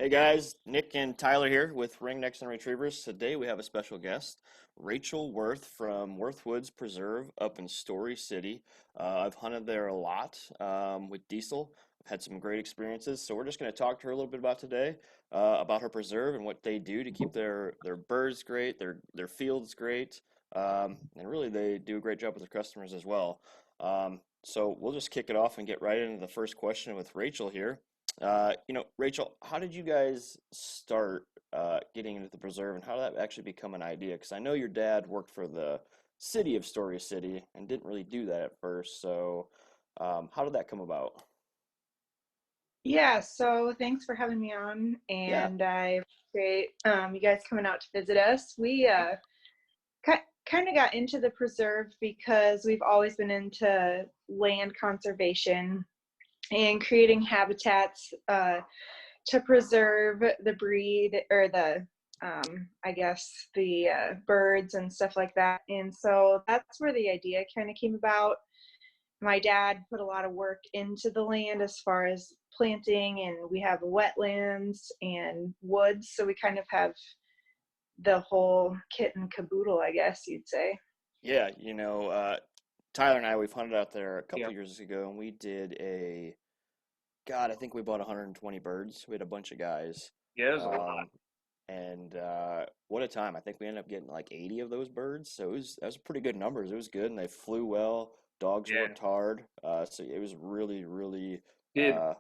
Hey guys, Nick and Tyler here with Ringnecks and Retrievers. Today we have a special guest, Rachel Wirth from Wirth Woods Preserve up in Story City. I've hunted there a lot with Diesel. I've had some great experiences, so we're just going to talk to her a little bit about today, about her preserve and what they do to keep their birds great, their fields great, and really they do a great job with their customers as well. So we'll just kick it off and get right into the first question with Rachel here. Rachel, how did you guys start getting into the preserve, and how did that actually become an idea? Because I know your dad worked for the city of Story City and didn't really do that at first. So, how did that come about? Yeah, so thanks for having me on, Yeah, and I appreciate you guys coming out to visit us. We kind of got into the preserve because we've always been into land conservation and creating habitats to preserve the breed or I guess, the birds and stuff like that. And so that's where the idea kind of came about. My dad put a lot of work into the land as far as planting, and we have wetlands and woods, so we kind of have the whole kit and caboodle, I guess you'd say. yeah. Tyler and I, we've hunted out there a Yeah. couple years ago, and we did God, I think we bought 120 birds. We had a bunch of guys. Yeah, it was a lot. Um, and what a time. I think we ended up getting like 80 of those birds. So that was pretty good numbers. It was good, and they flew well. Dogs Yeah. worked hard. So it was really, really Did uh,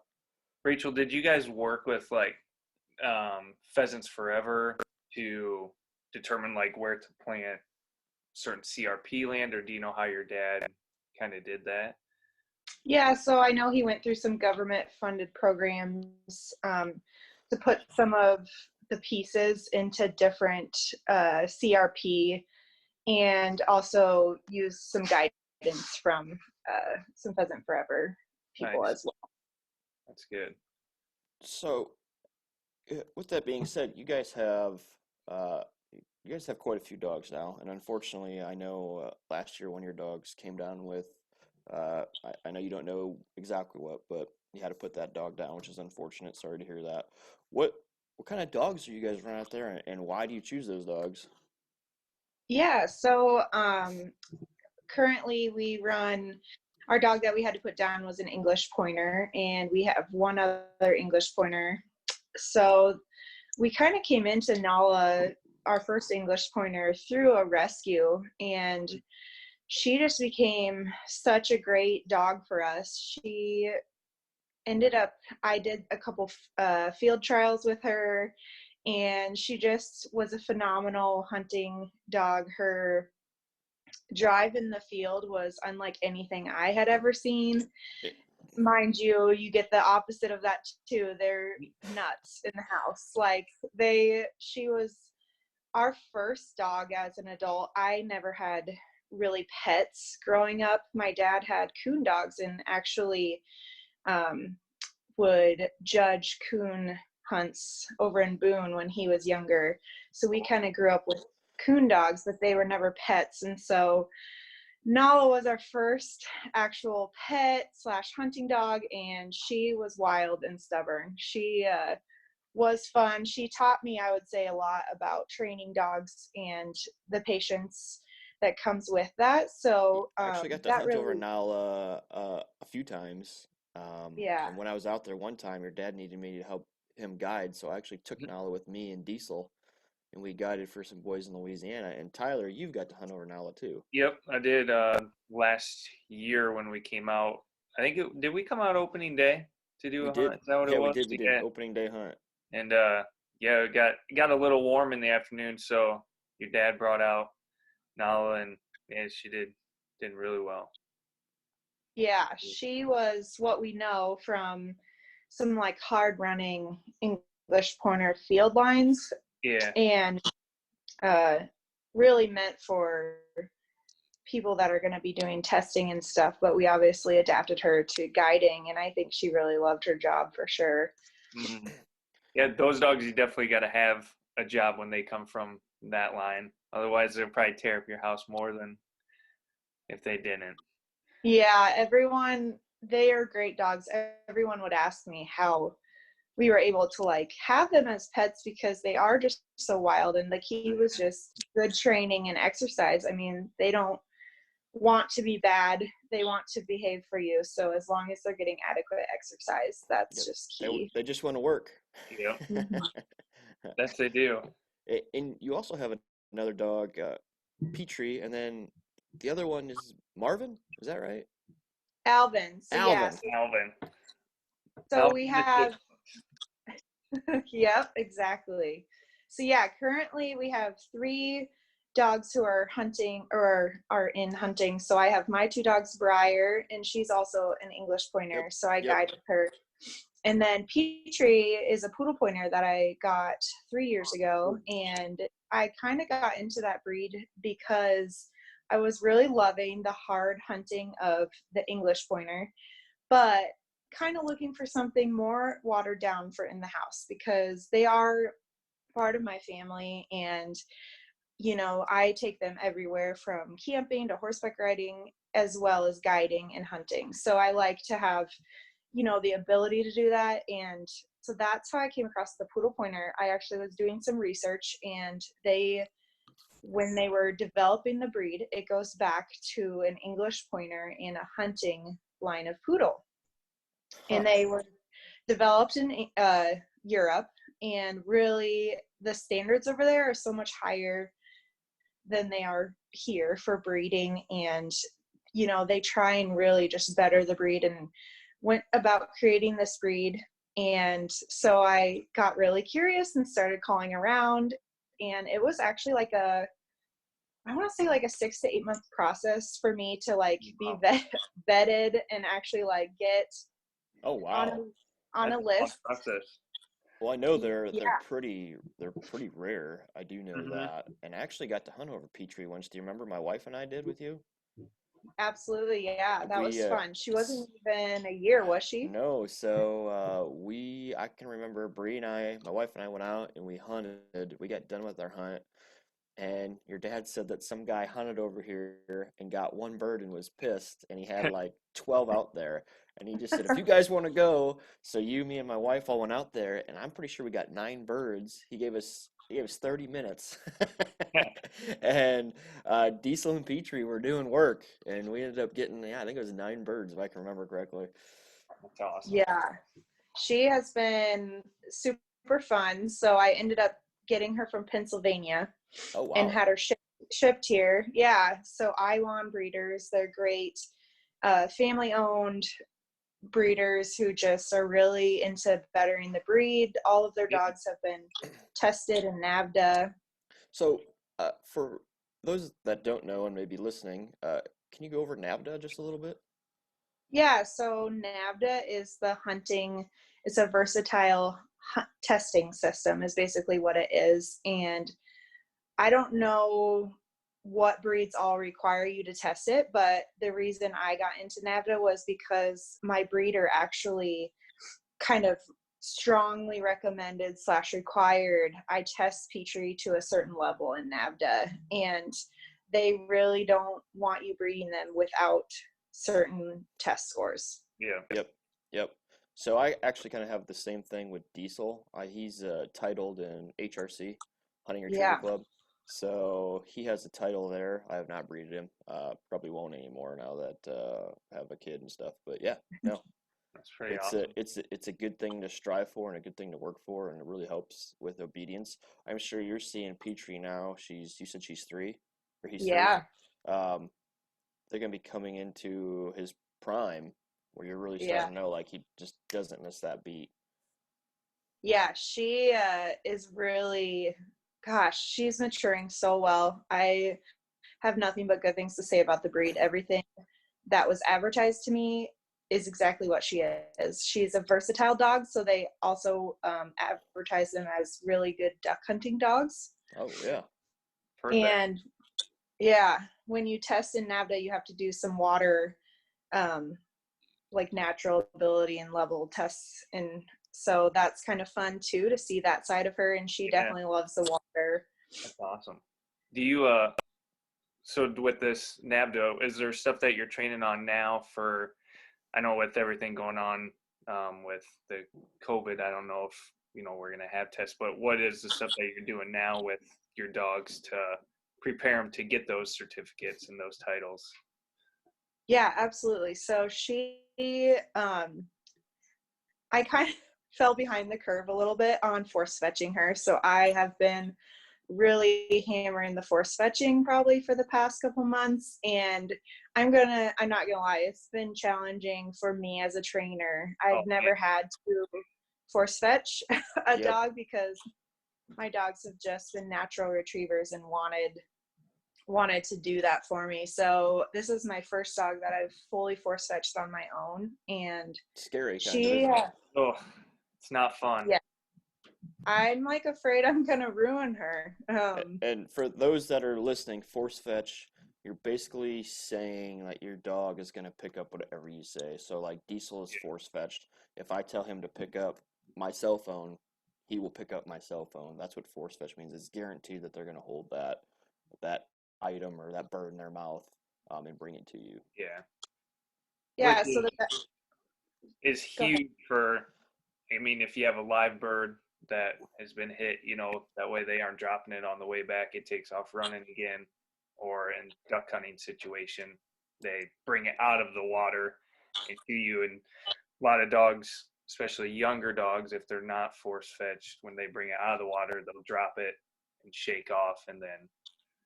Rachel, did you guys work with like Pheasants Forever to determine like where to plant certain CRP land, or do you know how your dad kind of did that? Yeah, so I know he went through some government funded programs to put some of the pieces into different CRP, and also use some guidance from some Pheasant Forever people Nice. as well. That's good. so with that being said, uh, you guys have quite a few dogs now, and unfortunately, I know last year one of your dogs came down with I know you don't know exactly what, but you had to put that dog down, which is unfortunate. Sorry to hear that. What what kind of dogs do you guys run out there, and why do you choose those dogs? Yeah, so currently we run our dog that we had to put down was an English pointer, and we have one other English pointer. So we kind of came into Nala, our first English pointer, through a rescue, and she just became such a great dog for us. She ended up, I did a couple field trials with her, and she just was a phenomenal hunting dog. Her drive in the field was unlike anything I had ever seen. It, Mind you, you get the opposite of that too. They're nuts in the house. She was our first dog as an adult. I never had really pets growing up. My dad had coon dogs and actually um, would judge coon hunts over in Boone when he was younger. So we kind of grew up with coon dogs, but they were never pets. And so Nala was our first actual pet slash hunting dog, and she was wild and stubborn. She was fun. She taught me, I would say, a lot about training dogs and the patience that comes with that. So I actually got to that hunt over really, Nala a few times. yeah. And when I was out there one time, your dad needed me to help him guide, so I actually took Nala with me and Diesel, and we guided for some boys in Louisiana. And Tyler, you've got to hunt over Nala too. Yep, I did last year when we came out. Did we come out opening day to do We a hunt? did, Is that what it yeah, we was? did. We did Yeah. opening day hunt. And yeah, it got a little warm in the afternoon, so your dad brought out Nala, and yeah, she did really well. Yeah, she was what we know from some like hard running English pointer field lines, Yeah. and uh, really meant for people that are going to be doing testing and stuff. But we obviously adapted her to guiding, and I think she really loved her job for sure. Hmm. Yeah, those dogs you definitely got to have a job when they come from that line. Otherwise, they'll probably tear up your house more than if they didn't. Yeah, everyone, they are great dogs. Everyone would ask me how we were able to like have them as pets because they are just so wild, and like he was just good training and exercise. I mean, they don't want to be bad, they want to behave for you, so as long as they're getting adequate exercise, that's Yep. just They key. they just want to work. Yeah, Mhm. that's they do. And you also have another dog, Petrie, and then the other one is Marvin. Is that right? Alvin, so yeah, Alvin. so, Alvin. so Alvin we the have kid. yep, exactly. So yeah, currently we have 3 dogs who are hunting or are in hunting. So I have my 2 dogs, Briar, and she's also an English Yep. pointer, so I Yep. guided her. And then Petrie is a poodle pointer that I got 3 years ago, and I kind of got into that breed because I was really loving the hard hunting of the English pointer, but kind of looking for something more watered down for in the house because they are part of my family, and I take them everywhere from camping to horseback riding as well as guiding and hunting, so I like to have the ability to do that. And so that's how I came across the poodle pointer. I actually was doing some research, and when they were developing the breed, it goes back to an English pointer in a hunting line of poodle, Huh. and they were developed in Europe. And really, the standards over there are so much higher than they are here for breeding. And they try and really just better the breed and went about creating this breed. And so I got really curious and started calling around. And it was actually like I want to say like a 6 to 8 month process for me to like be vetted and actually like get Oh on wow. on That's a a long list. process. Well, I know they're Yeah, pretty rare. I do know Hmm. that. And I actually got to hunt over Petrie once. Do you remember my wife and I did with you? absolutely. Yeah, that We was fun. She wasn't even a year, was she? no, so I can remember Bree and I, my wife and I went out and we hunted. We got done with our hunt, and your dad said that some guy hunted over here and got one bird and was pissed, and he had like 12 out there. And he just said, if you guys want to go, so you, me, and my wife all went out there, and I'm pretty sure we got 9 birds. He gave us 30 minutes. And Diesel and Petrie were doing work, and we ended up getting, yeah, I think it was 9 birds, if I can remember correctly. That's awesome. Yeah, she has been super fun. So I ended up getting her from Pennsylvania Oh, and wow. had her shipped here. Yeah, so Iwan breeders, they're great, family owned breeders who just are really into bettering the breed. All of their Yeah. dogs have been tested in NAVDA. So, for those that don't know and may be listening, can you go over NAVDA just a little bit? Yeah, so NAVDA is it's a versatile testing system, is basically what it is. And I don't know what breeds all require you to test it, but the reason I got into NAVDA was because my breeder actually kind of strongly recommended / required I test Petrie to a certain level in NAVDA, and they really don't want you breeding them without certain test scores. Yeah. Yep, yep. So I actually kind of have the same thing with Diesel. He's titled in HRC, Hunting Retriever Yeah. Club. So he has the title there. I have not breeded him. Probably won't anymore now that I have a kid and stuff. But yeah, no, That's pretty awesome. it's a good thing to strive for and a good thing to work for, and it really helps with obedience. I'm sure you're seeing Petrie now. You said she's 3, or he's 3. Yeah. Um, they're gonna be coming into his prime, where you're really Yeah. starting to know like he just doesn't miss that beat. Yeah, she is really, gosh, she's maturing so well. I have nothing but good things to say about the breed. Everything that was advertised to me is exactly what she is. She's a versatile dog, so they also advertise them as really good duck hunting dogs. Oh yeah. Perfect. And yeah, when you test in NAVDA, you have to do some water, um, like natural ability and level tests. And so that's kind of fun too, to see that side of her. And she Yeah, definitely loves the water. that's awesome. Do you so with this NABDO, is there stuff that you're training on now for, I know with everything going on with the COVID. I don't know if we're gonna have tests, but what is the stuff that you're doing now with your dogs to prepare them to get those certificates and those titles? Yeah, absolutely. So I kind of fell behind the curve a little bit on force fetching her. So I have been really hammering the force fetching probably for the past couple months. And I'm not gonna lie, it's been challenging for me as a trainer. Oh I've man, never had to force fetch a Yep. dog because my dogs have just been natural retrievers and wanted to do that for me. So this is my first dog that I've fully force fetched on my own, and Scary, kind of, she, isn't it? oh, it's not fun. yeah, I'm like afraid I'm gonna ruin her. And for those that are listening, force fetch, you're basically saying that your dog is going to pick up whatever you say. So, like, Diesel is force fetched. If I tell him to pick up my cell phone, he will pick up my cell phone. That's what force fetch means. It's guaranteed that they're going to hold that item or that bird in their mouth, and bring it to you. Yeah, which Yeah, so is go ahead. huge for. I mean, if you have a live bird that has been hit, that way they aren't dropping it on the way back. It takes off running again. Or in duck hunting situation, they bring it out of the water into you. And a lot of dogs, especially younger dogs, if they're not force fetched, when they bring it out of the water, they'll drop it and shake off and then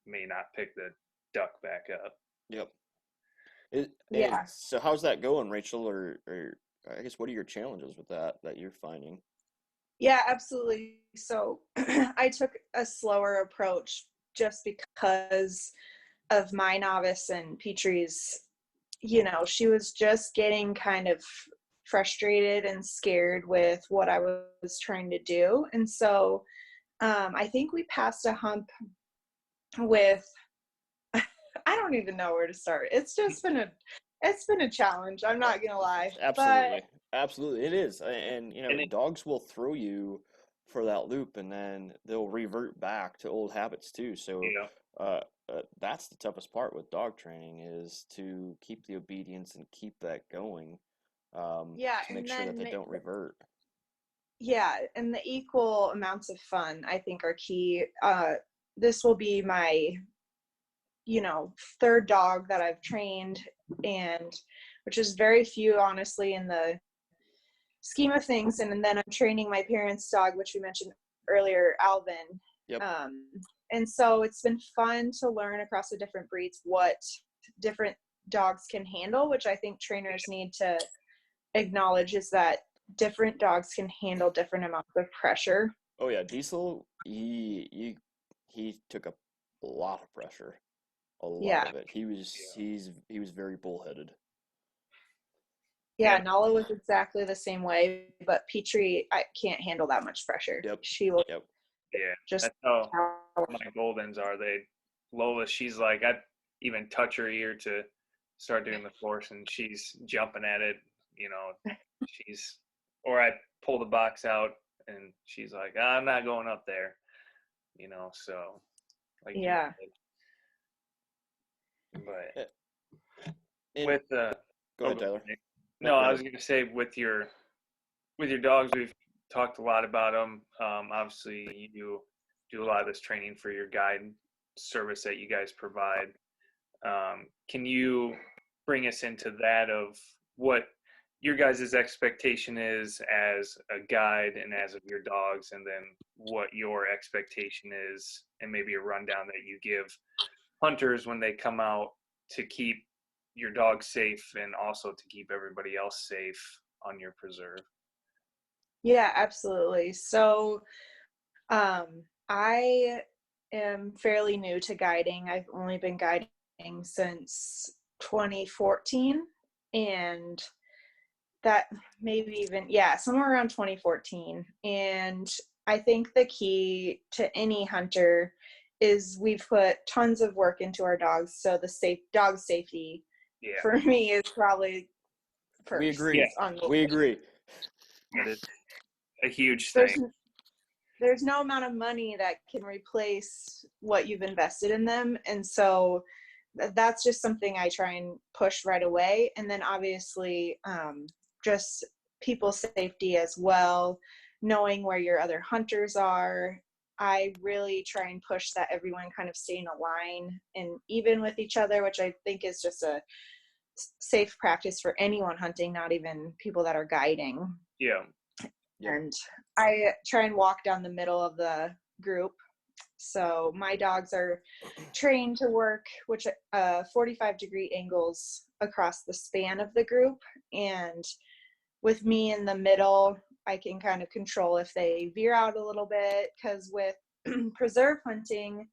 may not pick the duck back up. Yep. And Yeah, so, how's that going, Rachel? Or I guess, what are your challenges with that you're finding? yeah, absolutely. So I took a slower approach just because of my novice and Petrie's. She was just getting kind of frustrated and scared with what I was trying to do. And so I think we passed a hump with, I don't even know where to start. It's been a challenge. I'm not going to lie, but Absolutely. Absolutely. It is. And, And it, dogs will throw you for that loop and then they'll revert back to old habits too. So, you know, uh, that's the toughest part with dog training is to keep the obedience and keep that going, yeah, to make and sure that then, they don't revert. yeah, and the equal amounts of fun, I think, are key. This will be my, third dog that I've trained, and which is very few, honestly, in the scheme of things. And then I'm training my parents' dog, which we mentioned earlier, Alvin. Yep. Um, and so it's been fun to learn across the different breeds what different dogs can handle, which I think trainers need to acknowledge is that different dogs can handle different amounts of pressure. Oh yeah, Diesel, he took a lot of pressure, a lot Yeah. of it. He was very bullheaded. Yeah, and Nala was exactly the same way, but Petrie, I can't handle that much pressure. Yep. She will Yep. yeah, just that's how my Goldens are. Lola, she's like, I'd even touch her ear to start doing the force, and she's jumping at it. You know, or I pull the box out, and she's like, I'm not going up there. So like you yeah. said, but Eh, And with the go oh, ahead, go Tyler. ahead. No, No, go I ahead. was gonna say with your dogs, we've talked a lot about them. Obviously, you do a lot of this training for your guide service that you guys provide. Can you bring us into that of what your guys' expectation is as a guide and as of your dogs, and then what your expectation is, and maybe a rundown that you give hunters when they come out to keep your dog safe and also to keep everybody else safe on your preserve? Yeah, absolutely. So, I am fairly new to guiding. I've only been guiding since 2014, and that maybe even, yeah, somewhere around 2014. And I think the key to any hunter is we've put tons of work into our dogs. So the dog safety Yeah, for me is probably We first yeah, agree. on the We list. agree. that is a huge There's thing. there's no amount of money that can replace what you've invested in them. And so that's just something I try and push right away. And then obviously, just people's safety as well, knowing where your other hunters are. I really try and push that everyone kind of stay in a line and even with each other, which I think is just a safe practice for anyone hunting, not even people that are guiding. Yeah. Yep. And I try and walk down the middle of the group. So my dogs are trained to work 45-degree angles across the span of the group. And with me in the middle, I can kind of control if they veer out a little bit, because with preserve hunting,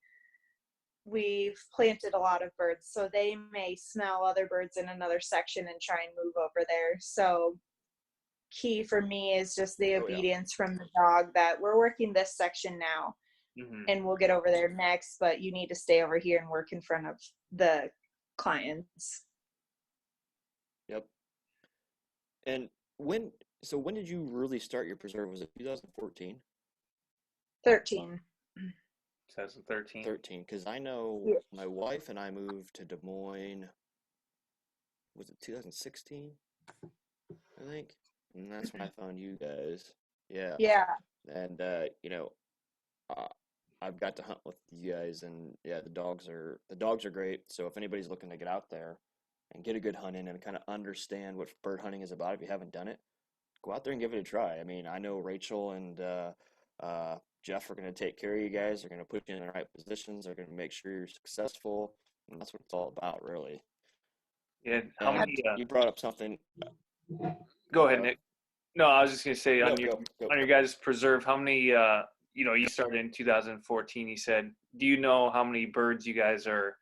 we've planted a lot of birds, so they may smell other birds in another section and try and move over there. So key for me is just the obedience from the dog that we're working this section now, and we'll get over there next, but you need to stay over here and work in front of the clients. Yep. And when did you really start your preserve? Was it 2014? 13. 2013. 13, because I know my wife and I moved to Des Moines, was it 2016? I think. And that's when I found you guys. Yeah. Yeah. And, I've got to hunt with you guys, and yeah, the dogs are great. So if anybody's looking to get out there and get a good hunt in and kind of understand what bird hunting is about, if you haven't done it, go out there and give it a try. I mean, I know Rachel and Jeff are going to take care of you guys. They're going to put you in the right positions. They're going to make sure you're successful, and that's what it's all about, really. Yeah. You brought up something. Go ahead, Nick. No, I was just going to say on your guys' preserve, how many? You started in 2014. You said, do you know how many birds you guys are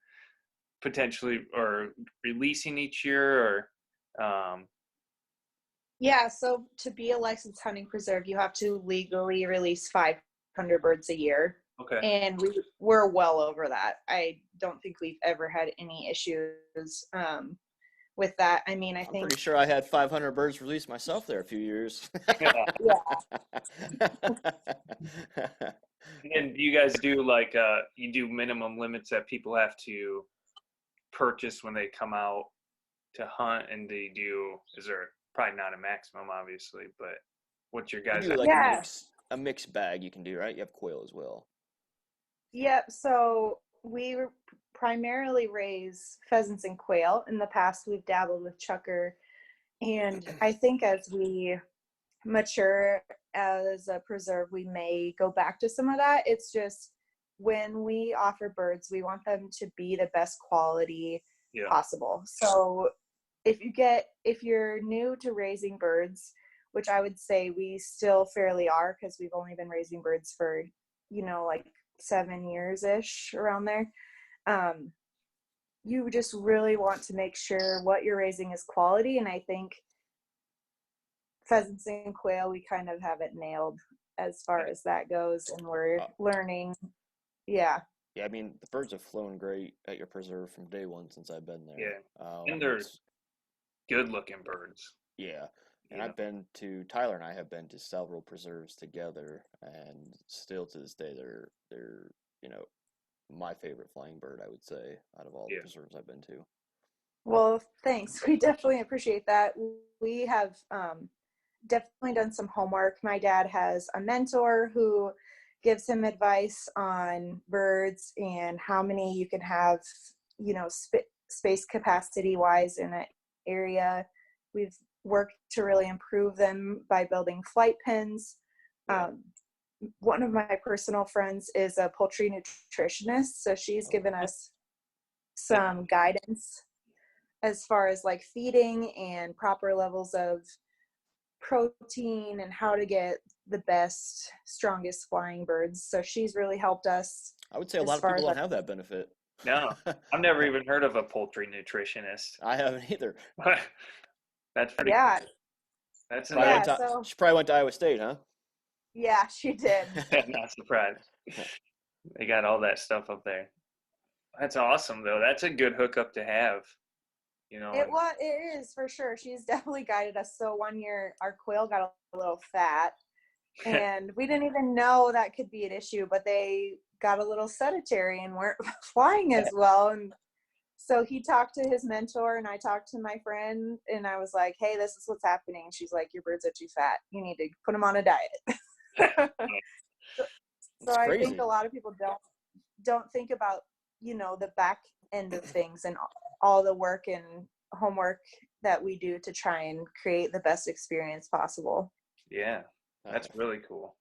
potentially or releasing each year, or? Yeah, so to be a licensed hunting preserve, you have to legally release 500 birds a year. Okay. And we're well over that. I don't think we've ever had any issues with that. I mean, I'm pretty sure I had 500 birds released myself there a few years. Yeah. And do you guys do you do minimum limits that people have to purchase when they come out to hunt, and is there probably not a maximum, obviously, but what's your guys' a mixed bag you can do, right? You have quail as well. Yep. So we primarily raise pheasants and quail. In the past, we've dabbled with chukar, and I think as we mature as a preserve, we may go back to some of that. It's just when we offer birds, we want them to be the best quality possible. So if you're new to raising birds, which I would say we still fairly are, because we've only been raising birds for 7 years ish, around there, you just really want to make sure what you're raising is quality. And I think pheasants and quail, we kind of have it nailed as far as that goes, and we're learning. Yeah, I mean, the birds have flown great at your preserve from day one since I've been there. And they're good looking birds. Yeah. And Tyler and I have been to several preserves together, and still to this day they're my favorite flying bird, I would say, out of all the preserves I've been to. Well, thanks. We definitely appreciate that. We have definitely done some homework. My dad has a mentor who gives him advice on birds and how many you can have, space capacity wise in an area. We've worked to really improve them by building flight pens. One of my personal friends is a poultry nutritionist, so she's given us some guidance as far as feeding and proper levels of protein and how to get the best, strongest flying birds. So she's really helped us. I would say a lot of people don't have that benefit. No, I've never even heard of a poultry nutritionist. I haven't either. That's pretty cool. That's she probably went to Iowa State, huh? Yeah, she did. Not surprised. They got all that stuff up there. That's awesome, though. That's a good hookup to have. It is for sure. She's definitely guided us. So one year our quail got a little fat, and we didn't even know that could be an issue, but they got a little sedentary and weren't flying as well. And So he talked to his mentor and I talked to my friend and I was like, hey, this is what's happening. She's like, your birds are too fat. You need to put them on a diet. So It's I think crazy. a lot of people don't think about, the back end of things and all the work and homework that we do to try and create the best experience possible. Yeah, Uh, that's really cool.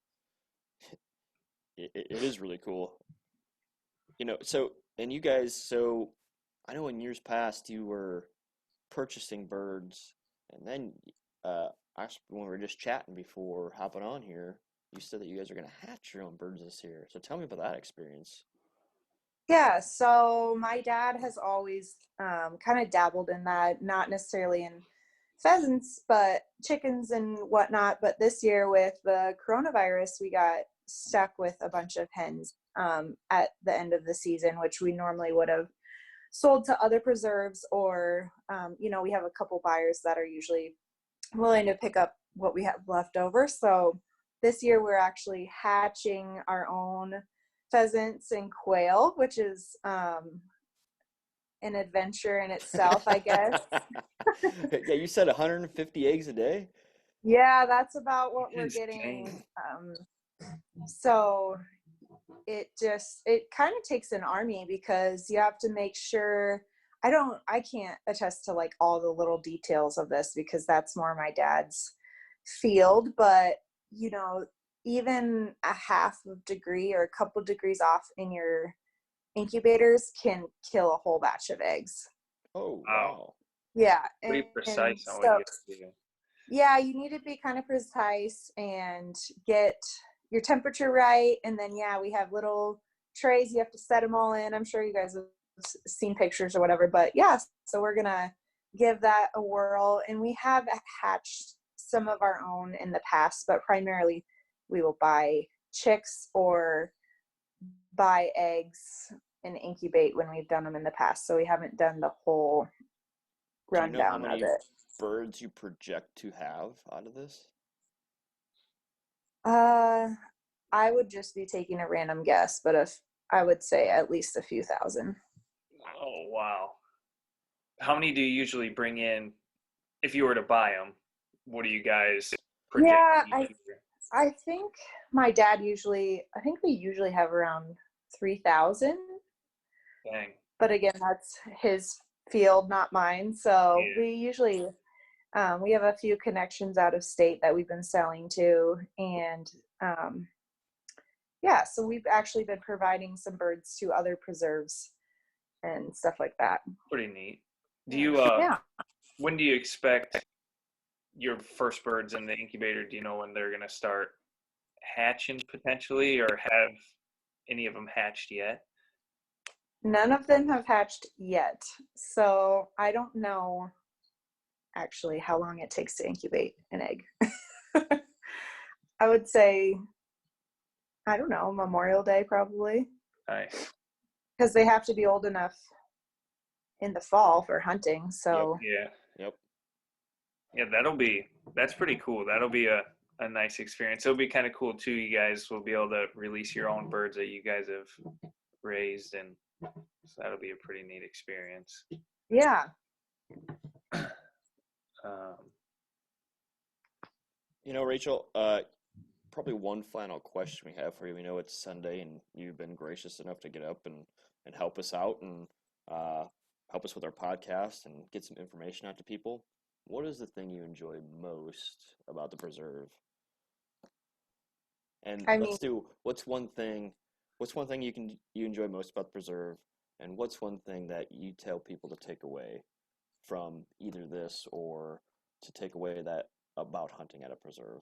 it is really cool. So, and you guys, so I know in years past you were purchasing birds, and then actually when we were just chatting before hopping on here, you said that you guys are going to hatch your own birds this year. So tell me about that experience. Yeah, so my dad has always kind of dabbled in that, not necessarily in pheasants, but chickens and whatnot. But this year with the coronavirus, we got stuck with a bunch of hens at the end of the season, which we normally would have sold to other preserves or, we have a couple buyers that are usually willing to pick up what we have left over. So this year we're actually hatching our own pheasants and quail, which is an adventure in itself, I guess. Yeah, you said 150 eggs a day? Yeah, that's about what we're getting. Insane. So it kind of takes an army because you have to make sure I can't attest to like all the little details of this because that's more my dad's field, but even a half of degree or a couple degrees off in your incubators can kill a whole batch of eggs. Oh, Wow, wow. Yeah, pretty and precise on what so you guys do. yeah, you need to be kind of precise and get your temperature right. And then, yeah, we have little trays. You have to set them all in. I'm sure you guys have seen pictures or whatever. But yeah, so we're going to give that a whirl. And we have hatched some of our own in the past, but primarily we will buy chicks or buy eggs and incubate when we've done them in the past. So we haven't done the whole Do you know how rundown of many it. birds you project to have out of this? I would just be taking a random guess, but if I would say at least a few thousand. Oh, wow. How many do you usually bring in if you were to buy them? What do you guys project Yeah, each year? I think my dad I think we usually have around 3,000, Dang. but again, that's his field, not mine. So Yeah, we usually, we have a few connections out of state that we've been selling to. And yeah, so we've actually been providing some birds to other preserves and stuff like that. pretty neat. Do Yeah. you Yeah. when do you expect your first birds in the incubator? Do you know when they're gonna start hatching potentially, or have any of them hatched yet? None of them have hatched yet. So I don't know actually how long it takes to incubate an egg. I would say, I don't know, Memorial Day probably. Nice. Because they have to be old enough in the fall for hunting. Yep. So Yeah. Yep. Yeah, that's pretty cool. That'll be a nice experience. It'll be kind of cool too. You guys will be able to release your own birds that you guys have raised, and so that'll be a pretty neat experience. yeah. Um, Rachel, probably one final question we have for you. We know it's Sunday and you've been gracious enough to get up and help us out and help us with our podcast and get some information out to people. What is the thing you enjoy most about the preserve? And I mean, let's do what's one thing you enjoy most about the preserve, and what's one thing that you tell people to take away from either this or to take away that about hunting at a preserve?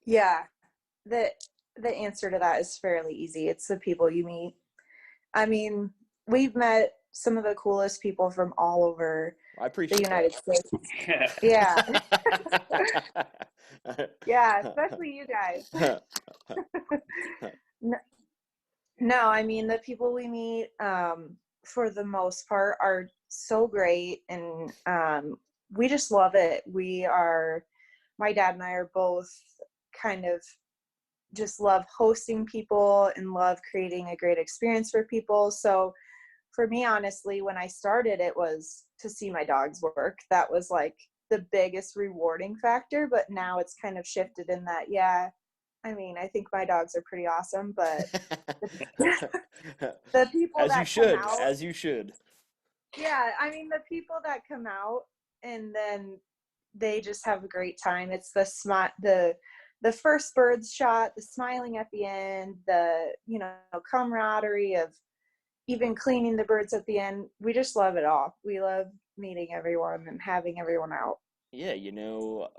yeah. The the answer to that is fairly easy. It's the people you meet. I mean, we've met some of the coolest people from all over I the appreciate United States. yeah, Yeah. that. Yeah, especially you guys. No, I mean, the people we meet, for the most part, are so great, and we just love it. My dad and I are both kind of just love hosting people and love creating a great experience for people. So for me, honestly, when I started, it was to see my dogs work. That was like the biggest rewarding factor. But now it's kind of shifted in that, yeah, I mean, I think my dogs are pretty awesome, but the people As you that come should, out, as you should. yeah, I mean, the people that come out and then they just have a great time. It's the first birds shot, the smiling at the end, the, you know, camaraderie of even cleaning the birds at the end. We just love it all. We love meeting everyone and having everyone out. Yeah,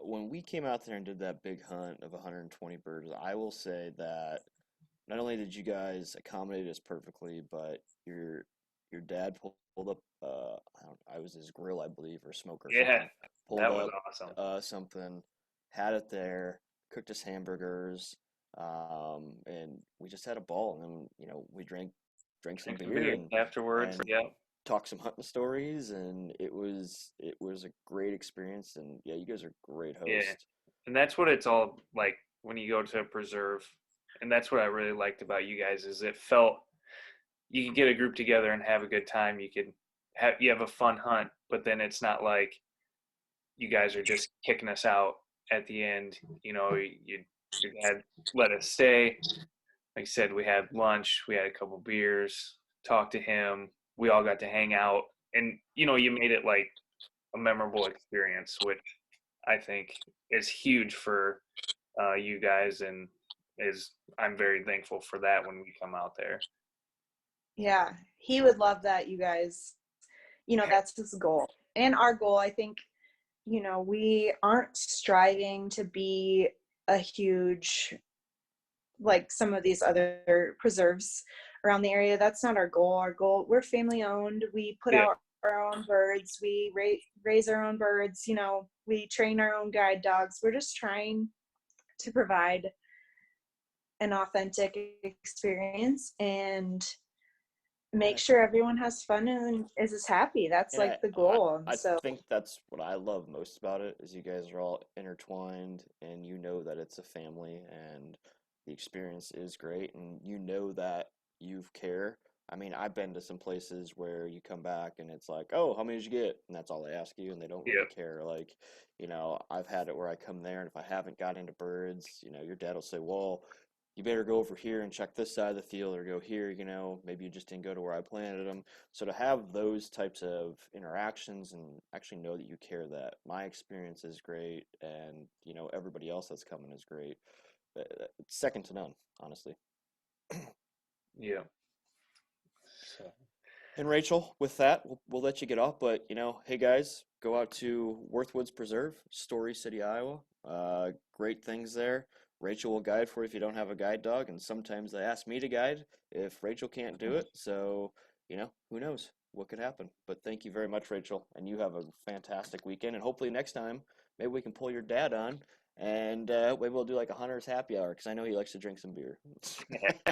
when we came out there and did that big hunt of 120 birds, I will say that not only did you guys accommodate us perfectly, but your dad pulled up I was his grill, I believe, or smoker or Yeah, something. Pulled that was up awesome. something, had it there, cooked us hamburgers, and we just had a ball. And then we drank some Drink some beer beer afterwards. and Yeah, talk some hunting stories, and it was a great experience. And yeah, you guys are great yeah, hosts. and that's what it's all like when you go to a preserve. And that's what I really liked about you guys is it felt you could get a group together and have a good time. You have a fun hunt, but then it's not like you guys are just kicking us out at the end. Your dad let us stay. Like I said, we had lunch, we had a couple beers, talked to him. We all got to hang out, and you made it like a memorable experience, which I think is huge for you guys, and I'm very thankful for that when we come out there. Yeah, he would love that, you guys. You know, that's his goal. And our goal, I think, you know, we aren't striving to be a huge, like some of these other preserves around the area. That's not our goal. Our goal, we're family owned. We put Yeah, out our own birds. We raise our own birds. You know, we train our own guide dogs. We're just trying to provide an authentic experience and make Yeah, sure everyone has fun and is as happy. That's and like the I goal. And I so, think that's what I love most about it is you guys are all intertwined, and you know that it's a family, and the experience is great, and you know that you care. I mean, I've been to some places where you come back and it's like, oh, how many did you get? And that's all they ask you, and they don't yeah, really care. Like, I've had it where I come there, and if I haven't got into birds, your dad will say, well, you better go over here and check this side of the field, or go here, maybe you just didn't go to where I planted them. So to have those types of interactions and actually know that you care, that my experience is great, and everybody else that's coming is great, it's second to none, honestly. yeah. So And Rachel, with that, we'll let you get off. But hey guys, go out to Wirth Woods Preserve, Story City, Iowa. Great things there. Rachel will guide for you if you don't have a guide dog, and sometimes they ask me to guide if Rachel can't do it. So who knows what could happen. But thank you very much, Rachel, and you have a fantastic weekend. And hopefully next time, maybe we can pull your dad on, and maybe we'll do like a hunter's happy hour because I know he likes to drink some beer.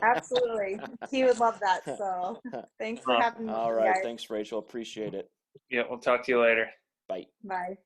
absolutely, he would love that. So, thanks for having me, All right. guys. Thanks, Rachel. Appreciate it. yeah, we'll talk to you later. Bye. Bye.